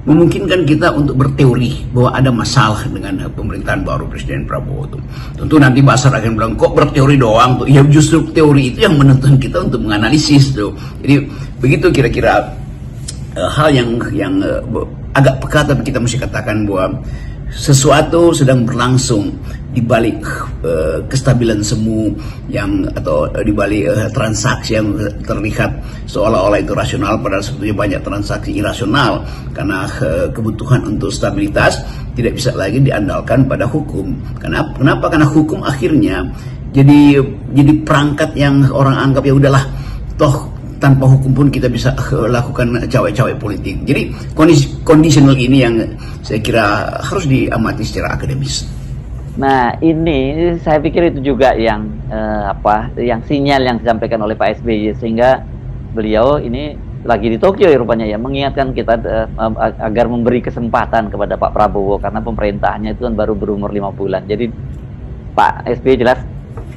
memungkinkan kita untuk berteori bahwa ada masalah dengan pemerintahan baru Presiden Prabowo itu. Tentu nanti Basar akan bilang, kok berteori doang tuh? Ya justru teori itu yang menentukan kita untuk menganalisis tuh. Jadi begitu kira-kira hal yang agak peka, tapi kita mesti katakan bahwa sesuatu sedang berlangsung di balik kestabilan semu atau di balik transaksi yang terlihat seolah-olah itu rasional, padahal sebetulnya banyak transaksi irasional karena kebutuhan untuk stabilitas tidak bisa lagi diandalkan pada hukum. Kenapa? Karena hukum akhirnya jadi perangkat yang orang anggap ya udahlah, toh tanpa hukum pun kita bisa lakukan cawe-cawe politik. Jadi conditional ini yang saya kira harus diamati secara akademis. Nah, ini saya pikir itu juga yang yang sinyal yang disampaikan oleh Pak SBY, sehingga beliau ini lagi di Tokyo ya rupanya ya, mengingatkan kita agar memberi kesempatan kepada Pak Prabowo karena pemerintahnya itu kan baru berumur 5 bulan. Jadi Pak SBY jelas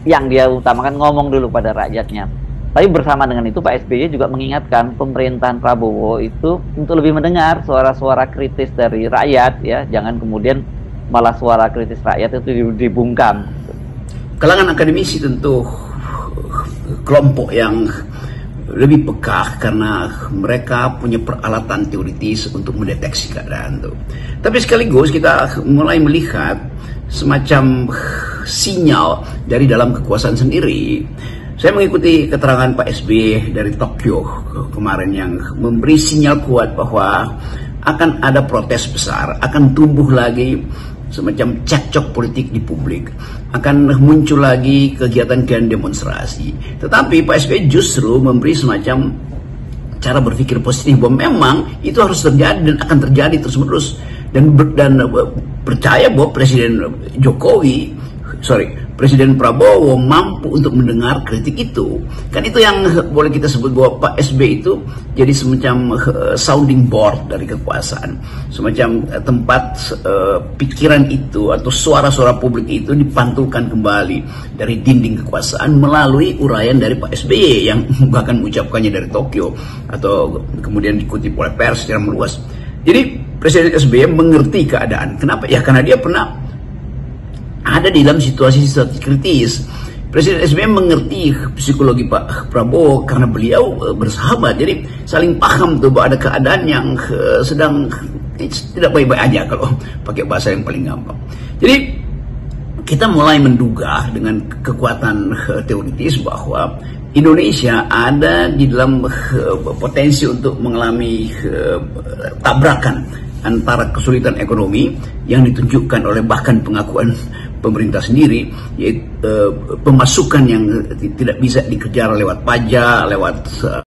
yang dia utamakan ngomong dulu pada rakyatnya. Tapi bersama dengan itu Pak SBY juga mengingatkan pemerintahan Prabowo itu untuk lebih mendengar suara-suara kritis dari rakyat ya, jangan kemudian malah suara kritis rakyat itu dibungkam. Kalangan akademisi tentu kelompok yang lebih peka karena mereka punya peralatan teoritis untuk mendeteksi keadaan itu. Tapi sekaligus kita mulai melihat semacam sinyal dari dalam kekuasaan sendiri. Saya mengikuti keterangan Pak SBY dari Tokyo kemarin yang memberi sinyal kuat bahwa akan ada protes besar, akan tumbuh lagi semacam cekcok politik di publik, akan muncul lagi kegiatan-kegiatan demonstrasi. Tetapi Pak SBY justru memberi semacam cara berpikir positif bahwa memang itu harus terjadi dan akan terjadi terus-menerus, dan percaya bahwa Presiden Prabowo mampu untuk mendengar kritik itu. Kan itu yang boleh kita sebut bahwa Pak SBY itu jadi semacam sounding board dari kekuasaan, semacam tempat pikiran itu atau suara-suara publik itu dipantulkan kembali dari dinding kekuasaan melalui uraian dari Pak SBY yang bahkan mengucapkannya dari Tokyo atau kemudian dikutip oleh pers secara meluas. Jadi Presiden SBY mengerti keadaan. Kenapa? Ya karena dia pernah ada di dalam situasi kritis. Presiden SBY mengerti psikologi Pak Prabowo karena beliau bersahabat, jadi saling paham tuh bahwa ada keadaan yang sedang tidak baik-baik aja kalau pakai bahasa yang paling gampang. Jadi kita mulai menduga dengan kekuatan teoritis bahwa Indonesia ada di dalam potensi untuk mengalami tabrakan antara kesulitan ekonomi yang ditunjukkan oleh bahkan pengakuan pemerintah sendiri, yaitu pemasukan yang tidak bisa dikejar lewat pajak, lewat